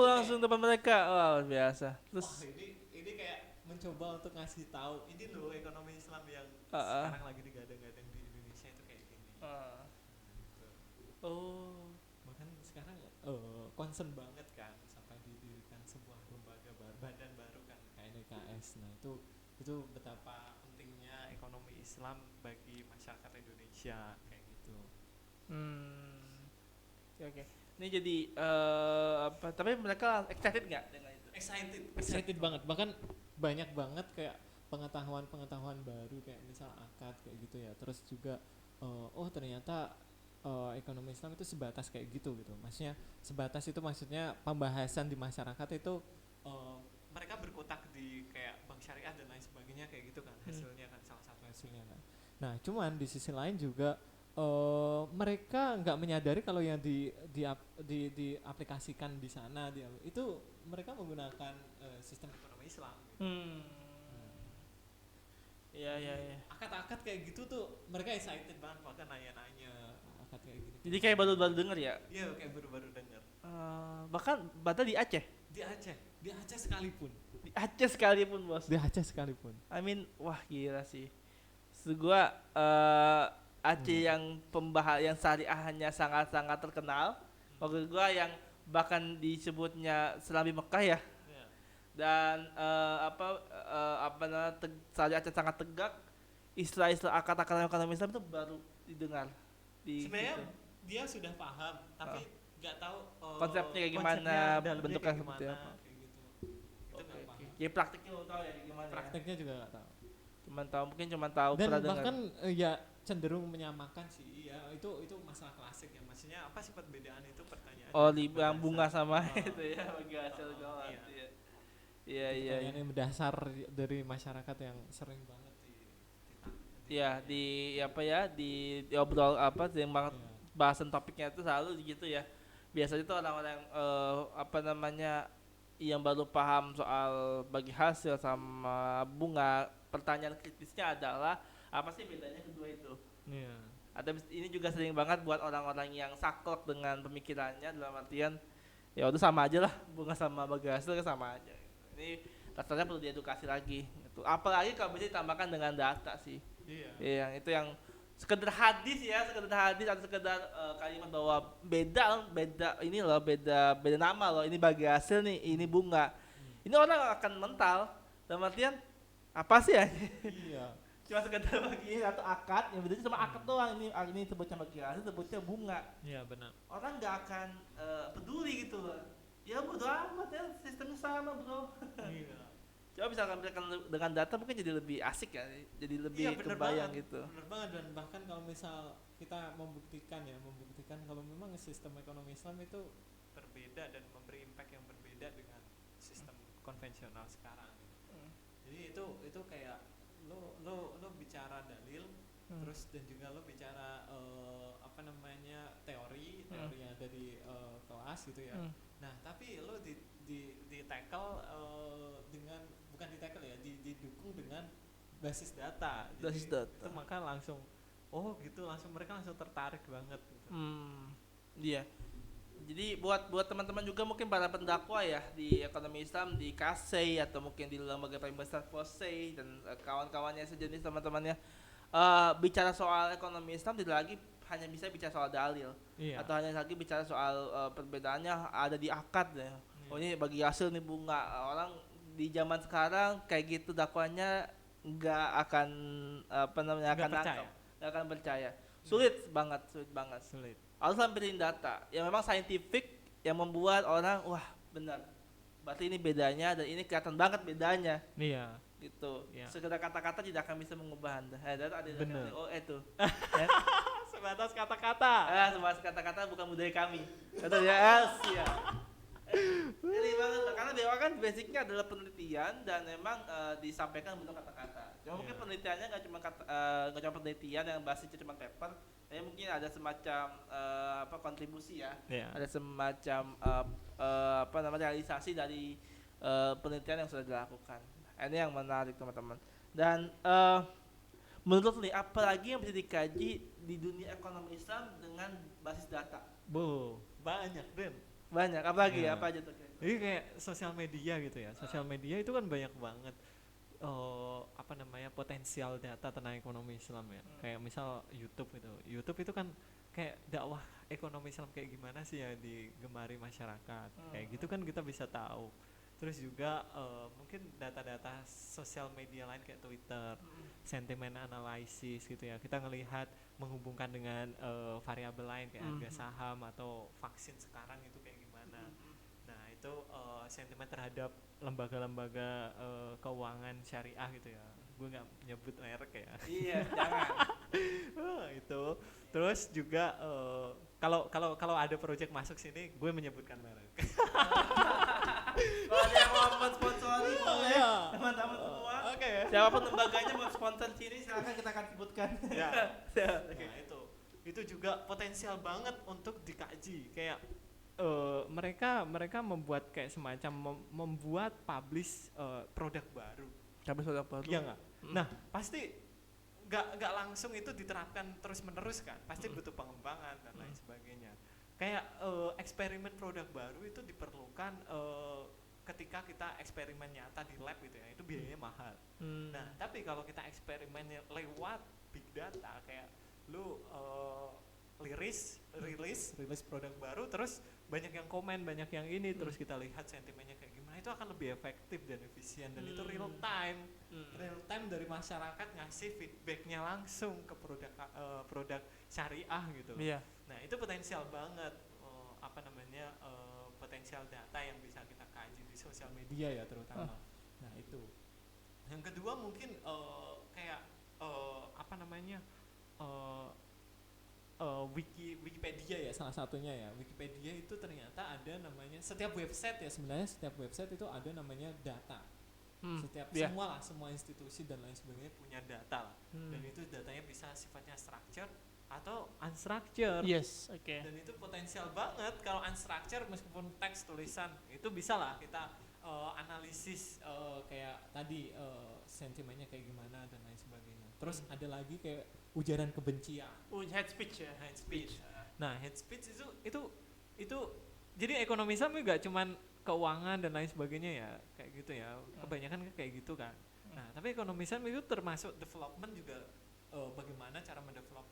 Langsung depan mereka. Wow, biasa. Terus ini kayak mencoba untuk ngasih tahu ini loh ekonomi Islam yang sekarang lagi digadang-gadang di Indonesia itu kayak gini. Bahkan sekarang concern banget kan sampai didirikan sebuah lembaga badan baru kan KNKS. Nah, itu betapa pentingnya ekonomi Islam bagi masyarakat Indonesia kayak gitu. Oke. Ini jadi tapi mereka excited nggak dengan itu? Excited banget. Bahkan banyak banget kayak pengetahuan baru kayak misal akad kayak gitu ya. Terus juga ternyata ekonomi Islam itu sebatas kayak gitu. Maksudnya sebatas itu maksudnya pembahasan di masyarakat itu mereka berkotak di kayak bank syariah dan lain sebagainya kayak gitu kan hasilnya kan salah satu hasilnya kan. Nah cuman di sisi lain juga mereka nggak menyadari kalau yang diaplikasikan di sana itu mereka menggunakan sistem ekonomi Islam. Iya. Akad-akad kayak gitu tuh mereka excited banget bahkan nanya-nanya akad kayak gitu. Jadi kayak baru-baru denger ya? Iya kayak baru-baru denger. Bahkan di Aceh. Di Aceh sekalipun. Di Aceh sekalipun bos. Di Aceh sekalipun. I mean, wah gila sih. Maksud gua Aceh yang yang syariahnya sangat-sangat terkenal. Maksud gua yang bahkan disebutnya Serambi Mekah ya. Iya. Dan apa namanya syariah Aceh sangat tegak. Istilah-istilah akad-akad ekonomi Islam itu baru didengar di Sebenarnya situ. dia sudah paham, tapi nggak tahu Konsepnya kayak gimana, dalamnya bentuknya kayak seperti gimana, apa. kayak gitu. Itu nggak paham. Ya praktiknya lo tau ya gimana ya. Prakteknya juga nggak tahu. Cuman tahu Dan pernah dengar. bahkan ya cenderung menyamakan sih. Ya itu masalah klasik ya. Maksudnya apa sih perbedaan itu pertanyaan. Oh, yang bunga mendasar. sama Oh, itu ya bagi hasil kawan. iya. Iya. Iya iya. Pertanyaan yang mendasar dari masyarakat yang sering banget Iya di apa ya di obrol apa yang banget iya. bahasan topiknya itu selalu gitu ya. Biasanya tuh orang-orang apa namanya yang baru paham soal bagi hasil sama bunga, pertanyaan kritisnya adalah apa sih bedanya kedua itu? Iya. Ini juga sering banget buat orang-orang yang saklek dengan pemikirannya dalam artian ya udah sama aja lah bunga sama bagi hasil kan sama aja. Ini rasanya perlu diedukasi lagi. Gitu. Apalagi kalau bisa ditambahkan dengan data sih. Iya. Yang itu yang sekedar hadis atau sekedar kalimat bahwa beda ini loh beda nama loh ini bagi hasil nih ini bunga ini orang akan mental dalam artian apa sih ya Iya. cuma sekedar bagi atau akad yang bedanya cuma akad doang ini sebutnya bagi hasil sebutnya bunga Iya benar. orang nggak akan peduli gitu loh ya bodo amat ya sistemnya sama bro. Iya. Coba misalkan dengan data mungkin jadi lebih asik ya, jadi lebih Iya, bener kebayang banget. gitu. Bener banget dan bahkan kalau misal kita membuktikan kalau memang sistem ekonomi Islam itu berbeda dan memberi impact yang berbeda dengan sistem konvensional sekarang. Jadi itu kayak lo bicara dalil terus dan juga lo bicara apa namanya teori yang ada di kelas gitu ya. Nah, tapi lo di tackle dengan bukan di tackle ya, didukung dengan basis data. Jadi Basis data. itu maka langsung mereka langsung tertarik banget gitu. Iya. Jadi buat teman-teman juga mungkin para pendakwa ya di ekonomi Islam di KASEI atau mungkin di lembaga paling besar FOSEI dan kawan-kawannya sejenis teman-temannya bicara soal ekonomi Islam tidak lagi hanya bisa bicara soal dalil atau hanya lagi bicara soal perbedaannya ada di akad ya. Oh ini bagi hasil nih bunga orang di zaman sekarang kayak gitu dakwanya nggak akan apa namanya nggak akan percaya sulit banget harus lampirin data yang memang saintifik yang membuat orang wah benar berarti ini bedanya dan ini kelihatan banget bedanya gitu sekedar kata-kata tidak akan bisa mengubah anda data ada oh itu ya. sebatas kata-kata sebatas kata-kata bukan budaya kami kata ya ya jadi banget karena BWA kan basicnya adalah penelitian dan memang disampaikan bentuk kata-kata. Cuma mungkin penelitiannya nggak cuma penelitian yang basisnya cuma paper, tapi mungkin ada semacam kontribusi ya. Ada semacam apa namanya realisasi dari penelitian yang sudah dilakukan. Ini yang menarik teman-teman. Dan menurut nih apalagi yang bisa dikaji di dunia ekonomi Islam dengan basis data? Banyak Den. Banyak apalagi apa aja tuh jadi kayak sosial media gitu ya sosial media itu kan banyak banget apa namanya potensial data tentang ekonomi Islam ya kayak misal YouTube itu kan kayak dakwah ekonomi Islam kayak gimana sih ya digemari masyarakat kayak gitu kan kita bisa tahu terus juga mungkin data-data sosial media lain kayak Twitter sentiment analysis gitu ya kita ngelihat menghubungkan dengan variabel lain kayak harga saham atau vaksin sekarang itu kayak gimana nah itu sentimen terhadap lembaga-lembaga keuangan syariah gitu ya gue nggak nyebut merek ya iya jangan itu terus juga kalau ada project masuk sini gue menyebutkan merek kalau ada yang mau sponsori boleh teman-teman semua siapapun lembaganya mau sponsor sini silakan kita akan sebutkan nah itu juga potensial banget untuk dikaji kayak mereka membuat kayak semacam membuat publish produk baru iya nggak nah pasti nggak langsung itu diterapkan terus menerus kan pasti butuh pengembangan dan lain sebagainya kayak eksperimen produk baru itu diperlukan ketika kita eksperimen nyata di lab gitu ya, itu biayanya mahal. Nah, tapi kalau kita eksperimennya lewat big data, kayak lu rilis produk baru, terus banyak yang komen, banyak yang ini, terus kita lihat sentimennya kayak gimana, itu akan lebih efektif dan efisien, dan itu real time dari masyarakat ngasih feedbacknya langsung ke produk syariah gitu. Nah, itu potensial banget, potensial data yang bisa kita kaji di sosial media ya terutama. Nah, itu. Yang kedua mungkin Wikipedia ya, salah satunya ya. Wikipedia itu ternyata ada namanya, setiap website itu ada namanya data. Semua institusi dan lain sebagainya punya data lah. Dan itu datanya bisa sifatnya structured atau unstructured. Dan itu potensial banget kalau unstructured, meskipun teks tulisan itu bisa lah kita analisis kayak tadi sentimennya kayak gimana dan lain sebagainya. Terus ada lagi kayak ujaran kebencian. Hate speech ya. Hate speech. Nah, hate speech itu jadi ekonomi Islam juga cuman keuangan dan lain sebagainya ya, kayak gitu ya. Kebanyakan kayak gitu kan. Nah, tapi ekonomi Islam itu termasuk development juga, bagaimana cara mendevelop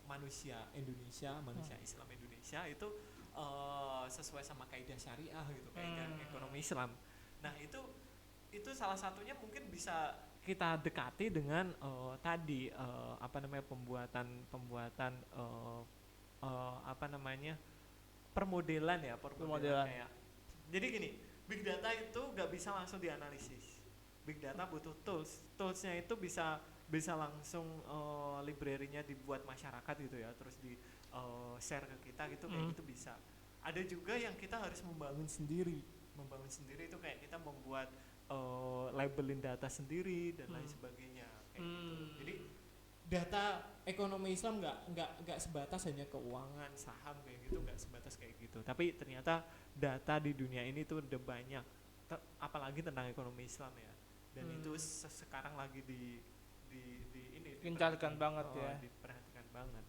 manusia Indonesia, manusia Islam Indonesia itu sesuai sama kaidah syariah gitu, kaidah ekonomi Islam. Nah, itu salah satunya mungkin bisa kita dekati dengan pembuatan permodelan kayak. Jadi gini, big data itu nggak bisa langsung dianalisis. Big data butuh toolsnya itu bisa langsung library-nya dibuat masyarakat gitu ya, terus di share ke kita gitu, kayak gitu bisa. Ada juga yang kita harus membangun sendiri itu kayak kita membuat labelin data sendiri dan lain sebagainya kayak gitu. Jadi data ekonomi Islam nggak sebatas hanya keuangan, saham kayak gitu, nggak sebatas kayak gitu. Tapi ternyata data di dunia ini tuh udah banyak, apalagi tentang ekonomi Islam ya. Dan itu sekarang lagi digencarkan banget ya. Diperhatikan banget.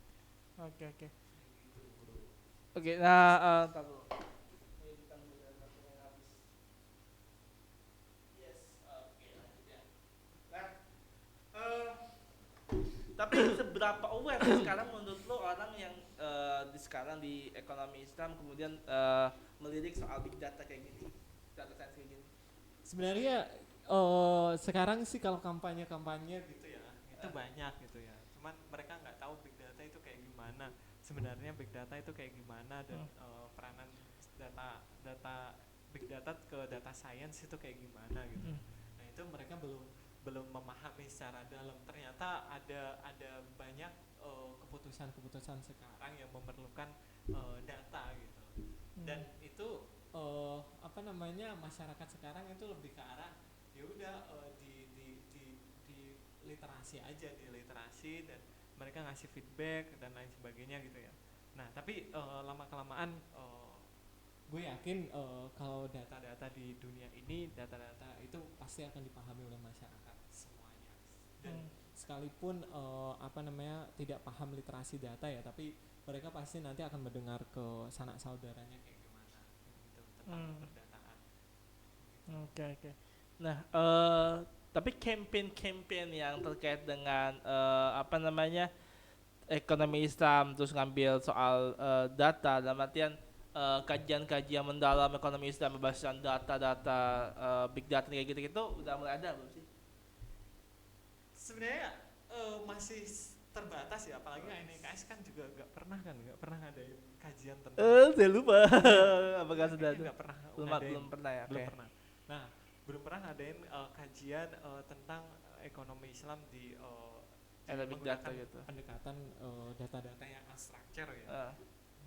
Oke. Gitu, bro. Oke, nah tapi seberapa aware sekarang menurut lo orang yang sekarang di ekonomi Islam kemudian melirik soal big data kayak gini, data science kayak gini? Sebenarnya sekarang sih kalau kampanye gitu ya, itu banyak gitu ya. Cuman mereka nggak tahu big data itu kayak gimana. Sebenarnya big data itu kayak gimana, dan peranan data big data ke data science itu kayak gimana gitu. Nah, itu mereka belum memahami secara dalam. Ternyata ada banyak keputusan sekarang yang memerlukan data gitu. Dan itu masyarakat sekarang itu lebih ke arah ya udah di literasi aja, di literasi, dan mereka ngasih feedback dan lain sebagainya gitu ya. Nah, tapi lama kelamaan gue yakin kalau data-data di dunia ini, data-data itu pasti akan dipahami oleh masyarakat semuanya. Dan sekalipun tidak paham literasi data ya, tapi mereka pasti nanti akan mendengar ke sanak saudaranya kayak gimana gitu tentang perdataan. Oke. Nah, tapi campaign yang terkait dengan ekonomi Islam, terus ngambil soal data, dalam artian kajian-kajian mendalam ekonomi Islam berbasis data-data big data kayak gitu-gitu udah mulai ada belum sih? Sebenarnya masih terbatas ya, apalagi NKS kan juga nggak pernah ngadain kajian tentang. Saya lupa. Apakah sudah ada? Belum pernah ya. Belum pernah. Nah, belum pernah ngadain kajian tentang ekonomi Islam di big data gitu. Pendekatan data-data yang unstructured ya.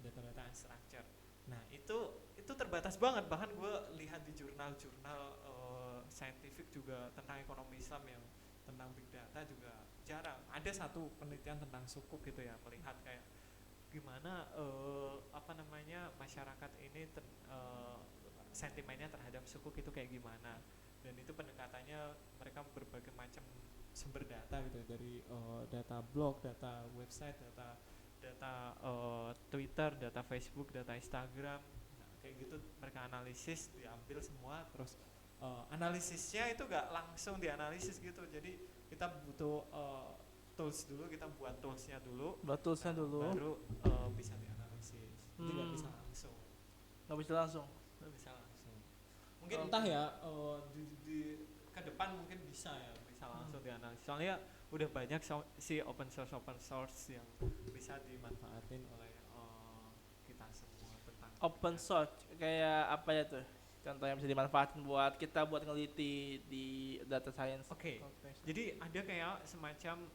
Data-data unstructured. Nah, itu terbatas banget. Bahkan gue lihat di jurnal-jurnal scientific juga tentang ekonomi Islam yang tentang big data juga jarang. Ada satu penelitian tentang sukuk gitu ya, melihat kayak gimana masyarakat ini sentimennya terhadap sukuk itu kayak gimana. Dan itu pendekatannya mereka berbagai macam sumber data gitu, dari data blog, data website, data Twitter, data Facebook, data Instagram. Nah, kayak gitu mereka analisis, diambil semua, terus analisisnya itu gak langsung dianalisis gitu, jadi kita butuh tools dulu, kita buat toolsnya dulu, Toolsnya dulu. baru bisa dianalisis. Jadi nggak bisa langsung. Nggak bisa langsung. Nggak bisa langsung. Mungkin entah ya di ke depan mungkin bisa ya, bisa langsung dianalisis. Soalnya udah banyak si open source yang bisa dimanfaatin oleh kita semua tentang Open source kayak apa ya tuh? Contoh yang bisa dimanfaatin buat kita buat ngeliti di data science. Oke. Jadi ada kayak semacam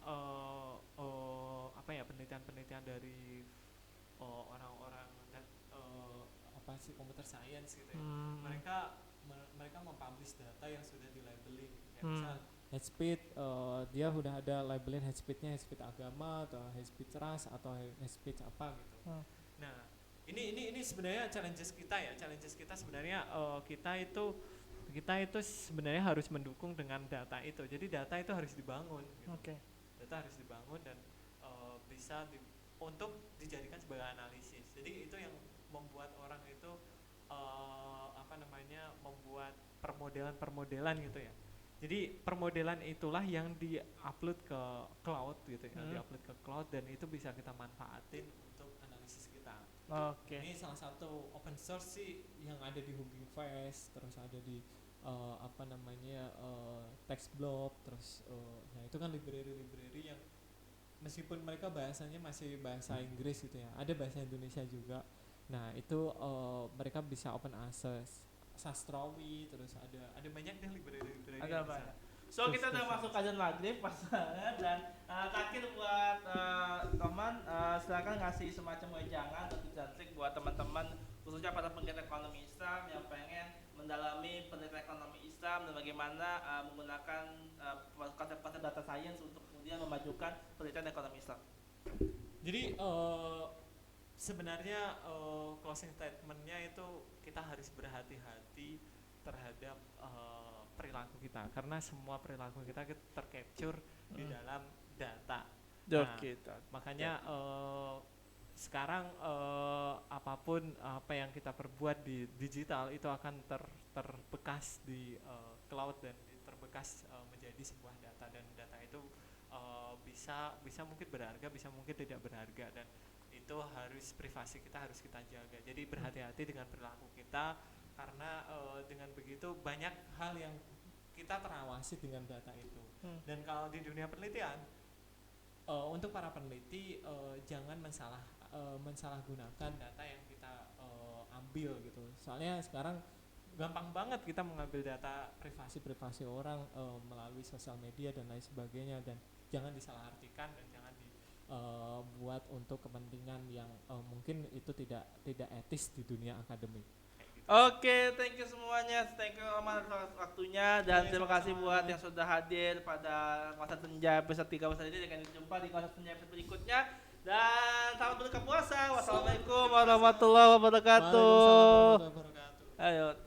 apa ya, penelitian-penelitian dari orang-orang apa sih, computer science gitu ya. Mereka mempublish data yang sudah di labeling. Kayak misal head speed, dia udah ada labelin head speednya, head speed agama atau head speed ras atau head speed apa gitu. Nah, ini sebenarnya challenges kita ya. Challenges kita sebenarnya kita itu sebenarnya harus mendukung dengan data itu. Jadi data itu harus dibangun. Gitu. Data harus dibangun dan bisa untuk dijadikan sebagai analisis. Jadi itu yang membuat orang itu membuat permodelan gitu ya. Jadi permodelan itulah yang di-upload ke cloud gitu ya, di-upload ke cloud dan itu bisa kita manfaatin untuk analisis kita. Ini salah satu open source sih yang ada di Hugging Face, terus ada di TextBlob, terus nah itu kan library yang meskipun mereka bahasanya masih bahasa Inggris gitu ya, ada bahasa Indonesia juga. Nah itu mereka bisa open access. Sastrawi, terus ada banyak deh library ada banyak. So kita udah masuk kajian maghrib pas banget dan terakhir buat teman silakan ngasih semacam wejangan atau tips dan trik buat teman-teman khususnya para penggiat ekonomi Islam yang pengen mendalami penelitian ekonomi Islam dan bagaimana menggunakan konsep-konsep data science untuk kemudian memajukan penelitian ekonomi Islam. Jadi sebenarnya closing statementnya itu kita harus berhati-hati terhadap perilaku kita karena semua perilaku kita tercapture di dalam data. Makanya sekarang apapun apa yang kita perbuat di digital itu akan terbekas di cloud dan terbekas menjadi sebuah data, dan data itu bisa mungkin berharga, bisa mungkin tidak berharga, dan itu harus privasi kita harus kita jaga. Jadi berhati-hati dengan perilaku kita karena dengan begitu banyak hal yang kita terawasi dengan data itu. Dan kalau di dunia penelitian untuk para peneliti jangan mensalahgunakan data yang kita ambil gitu. Soalnya sekarang gampang banget kita mengambil data privasi orang melalui sosial media dan lain sebagainya, dan jangan disalahartikan dan jangan buat untuk kepentingan yang mungkin itu tidak etis di dunia akademik. Oke, thank you semuanya, thank you Omar atas waktunya dan terima kasih buat yang sudah hadir pada Kawasan Senja episode 3 ini. Dengan jumpa di Kawasan Senja episode berikutnya dan selamat berbuka puasa. Wassalamualaikum warahmatullahi wabarakatuh. Waalaikumsalam warahmatullahi wabarakatuh. Ayo.